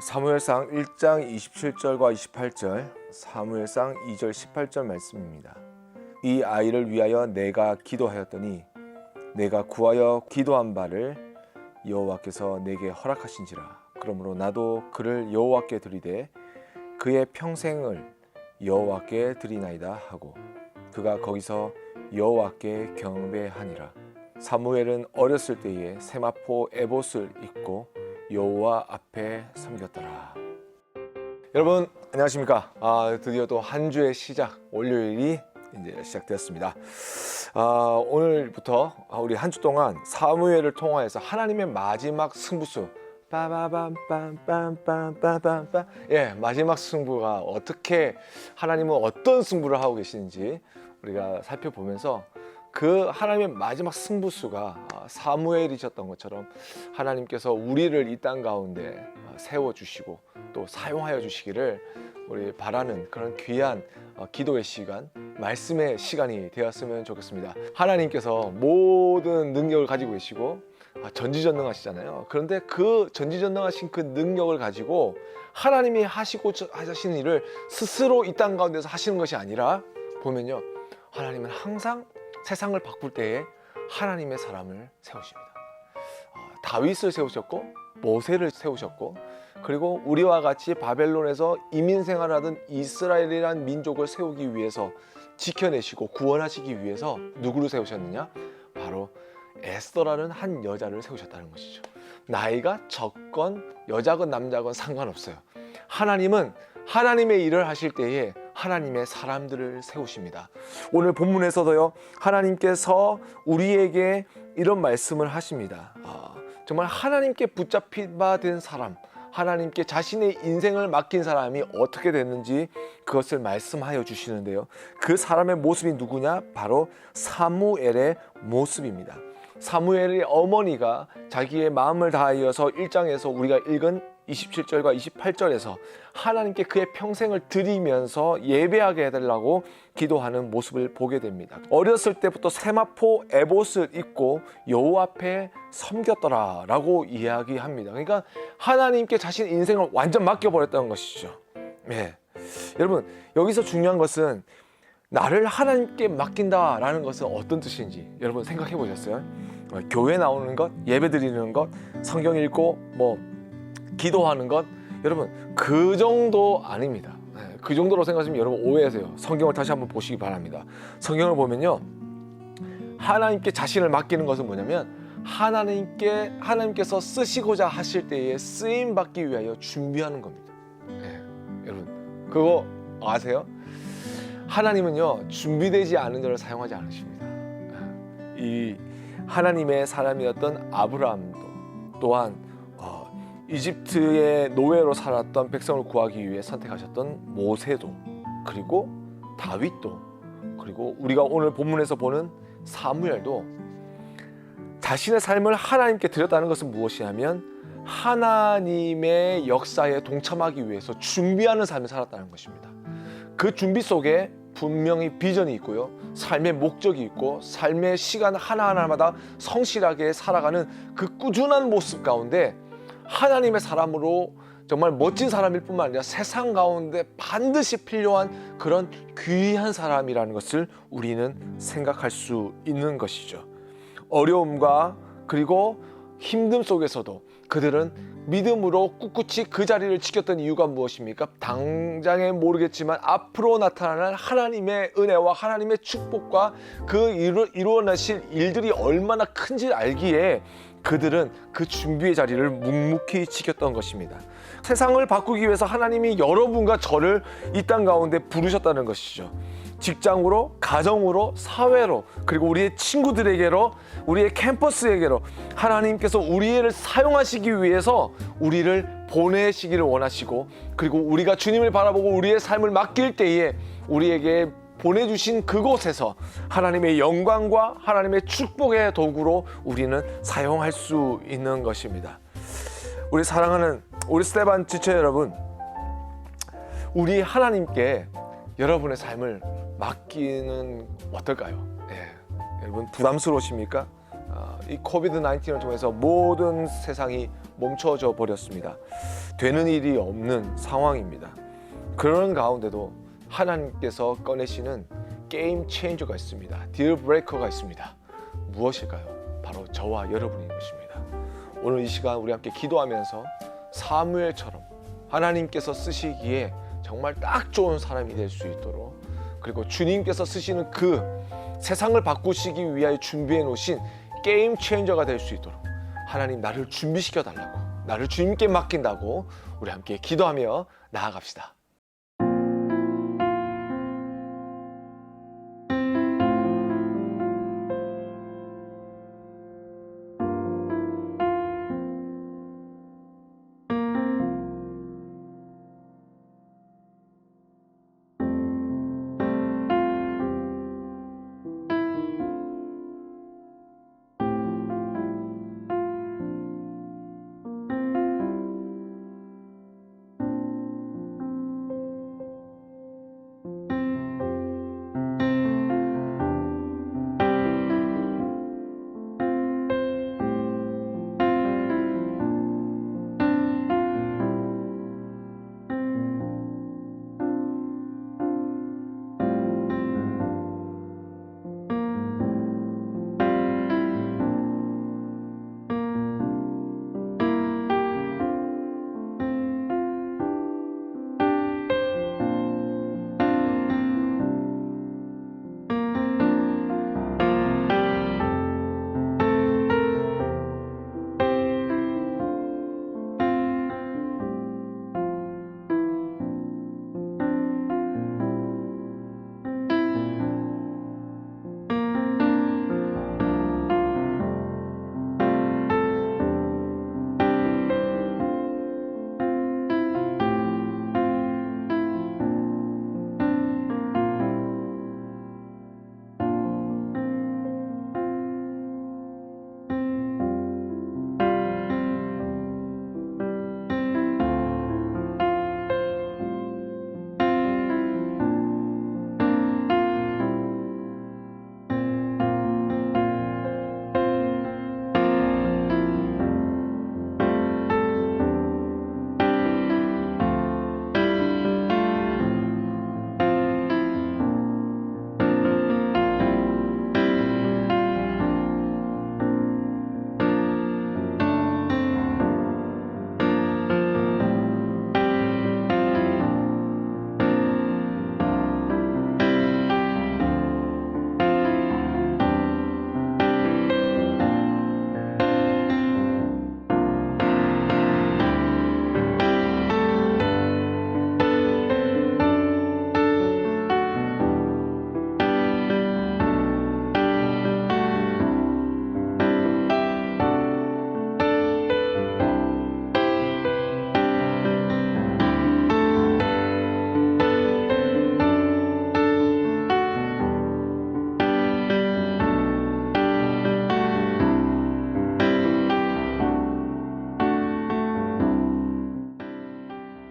사무엘상 1장 27절과 28절, 사무엘상 2절 18절 말씀입니다. 이 아이를 위하여 내가 기도하였더니 내가 구하여 기도한 바를 여호와께서 내게 허락하신지라. 그러므로 나도 그를 여호와께 드리되 그의 평생을 여호와께 드리나이다 하고 그가 거기서 여호와께 경배하니라. 사무엘은 어렸을 때에 세마포 에봇을 입고 여호와 앞에 섬겼더라. 여러분 안녕하십니까? 드디어 또 한 주의 시작, 월요일이 이제 시작되었습니다. 오늘부터 우리 한 주 동안 사무엘을 통하여서 하나님의 마지막 승부수, 빠바밤빰빰빰빰빰빰, 마지막 승부가 어떻게, 하나님은 어떤 승부를 하고 계시는지 우리가 살펴보면서 그 하나님의 마지막 승부수가 사무엘이셨던 것처럼 하나님께서 우리를 이 땅 가운데 세워주시고 또 사용하여 주시기를 우리 바라는 그런 귀한 기도의 시간, 말씀의 시간이 되었으면 좋겠습니다. 하나님께서 모든 능력을 가지고 계시고 전지전능하시잖아요. 그런데 그 전지전능하신 그 능력을 가지고 하나님이 하시는 일을 스스로 이 땅 가운데서 하시는 것이 아니라 보면요, 하나님은 항상 세상을 바꿀 때에 하나님의 사람을 세우십니다. 다윗을 세우셨고 모세를 세우셨고, 그리고 우리와 같이 바벨론에서 이민 생활하던 이스라엘이라는 민족을 세우기 위해서, 지켜내시고 구원하시기 위해서 누구를 세우셨느냐? 바로 에스더라는 한 여자를 세우셨다는 것이죠. 나이가 적건 여자건 남자건 상관없어요. 하나님은 하나님의 일을 하실 때에 하나님의 사람들을 세우십니다. 오늘 본문에서도요, 하나님께서 우리에게 이런 말씀을 하십니다. 정말 하나님께 붙잡힌 바 된 사람, 하나님께 자신의 인생을 맡긴 사람이 어떻게 됐는지 그것을 말씀하여 주시는데요, 그 사람의 모습이 누구냐? 바로 사무엘의 모습입니다. 사무엘의 어머니가 자기의 마음을 다하여서 1장에서 우리가 읽은 27절과 28절에서 하나님께 그의 평생을 드리면서 예배하게 해달라고 기도하는 모습을 보게 됩니다. 어렸을 때부터 세마포 에봇을 입고 여호와 앞에 섬겼더라 라고 이야기합니다. 그러니까 하나님께 자신 인생을 완전 맡겨버렸다는 것이죠. 여러분, 여기서 중요한 것은 나를 하나님께 맡긴다라는 것은 어떤 뜻인지 여러분 생각해 보셨어요? 교회 나오는 것, 예배 드리는 것, 성경 읽고 기도하는 것, 여러분 그 정도 아닙니다. 그 정도로 생각하시면 여러분 오해하세요. 성경을 다시 한번 보시기 바랍니다. 성경을 보면요, 하나님께 자신을 맡기는 것은 뭐냐면 하나님께서 쓰시고자 하실 때에 쓰임 받기 위하여 준비하는 겁니다. 여러분 그거 아세요? 하나님은요, 준비되지 않은 자를 사용하지 않으십니다. 이 하나님의 사람이었던 아브라함도, 또한 이집트의 노예로 살았던 백성을 구하기 위해 선택하셨던 모세도, 그리고 다윗도, 그리고 우리가 오늘 본문에서 보는 사무엘도 자신의 삶을 하나님께 드렸다는 것은 무엇이냐면 하나님의 역사에 동참하기 위해서 준비하는 삶을 살았다는 것입니다. 그 준비 속에 분명히 비전이 있고요, 삶의 목적이 있고, 삶의 시간 하나하나마다 성실하게 살아가는 그 꾸준한 모습 가운데 하나님의 사람으로 정말 멋진 사람일 뿐만 아니라 세상 가운데 반드시 필요한 그런 귀한 사람이라는 것을 우리는 생각할 수 있는 것이죠. 어려움과 그리고 힘듦 속에서도 그들은 믿음으로 꿋꿋이 그 자리를 지켰던 이유가 무엇입니까? 당장에 모르겠지만 앞으로 나타날 하나님의 은혜와 하나님의 축복과 그 이루어내실 일들이 얼마나 큰지 알기에 그들은 그 준비의 자리를 묵묵히 지켰던 것입니다. 세상을 바꾸기 위해서 하나님이 여러분과 저를 이 땅 가운데 부르셨다는 것이죠. 직장으로, 가정으로, 사회로, 그리고 우리의 친구들에게로, 우리의 캠퍼스에게로 하나님께서 우리를 사용하시기 위해서 우리를 보내시기를 원하시고, 그리고 우리가 주님을 바라보고 우리의 삶을 맡길 때에 우리에게 보내주신 그곳에서 하나님의 영광과 하나님의 축복의 도구로 우리는 사용할 수 있는 것입니다. 우리 사랑하는 우리 스테반 지체 여러분, 우리 하나님께 여러분의 삶을 맡기는 어떨까요? 여러분 부담스러우십니까? 이 코비드 19을 통해서 모든 세상이 멈춰져 버렸습니다. 되는 일이 없는 상황입니다. 그런 가운데도 하나님께서 꺼내시는 게임 체인저가 있습니다. 딜 브레이커가 있습니다. 무엇일까요? 바로 저와 여러분인 것입니다. 오늘 이 시간 우리 함께 기도하면서 사무엘처럼 하나님께서 쓰시기에 정말 딱 좋은 사람이 될 수 있도록, 그리고 주님께서 쓰시는 그 세상을 바꾸시기 위하여 준비해 놓으신 게임 체인저가 될 수 있도록 하나님 나를 준비시켜 달라고, 나를 주님께 맡긴다고 우리 함께 기도하며 나아갑시다.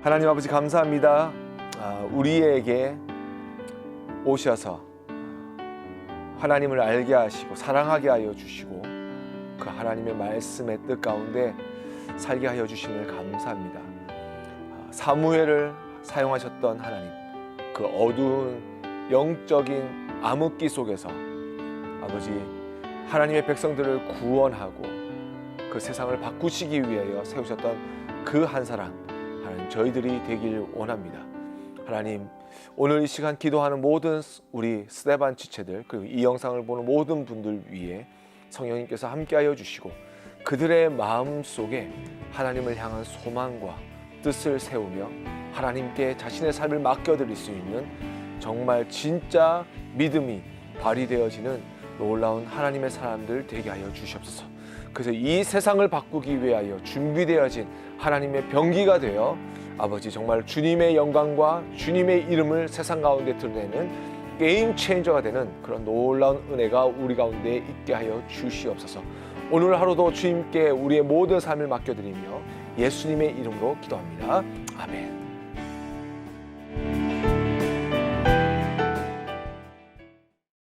하나님 아버지 감사합니다. 우리에게 오셔서 하나님을 알게 하시고 사랑하게 하여 주시고 그 하나님의 말씀의 뜻 가운데 살게 하여 주심을 감사합니다. 사무엘을 사용하셨던 하나님, 그 어두운 영적인 암흑기 속에서 아버지 하나님의 백성들을 구원하고 그 세상을 바꾸시기 위하여 세우셨던 그 한 사람, 하나님 저희들이 되길 원합니다. 하나님 오늘 이 시간 기도하는 모든 우리 스데반 지체들, 그리고 이 영상을 보는 모든 분들 위해 성령님께서 함께하여 주시고 그들의 마음 속에 하나님을 향한 소망과 뜻을 세우며 하나님께 자신의 삶을 맡겨드릴 수 있는 정말 진짜 믿음이 발휘되어지는 놀라운 하나님의 사람들 되게 하여 주시옵소서. 그래서 이 세상을 바꾸기 위하여 준비되어진 하나님의 병기가 되어 아버지 정말 주님의 영광과 주님의 이름을 세상 가운데 드러내는 게임 체인저가 되는 그런 놀라운 은혜가 우리 가운데 있게 하여 주시옵소서. 오늘 하루도 주님께 우리의 모든 삶을 맡겨드리며 예수님의 이름으로 기도합니다. 아멘.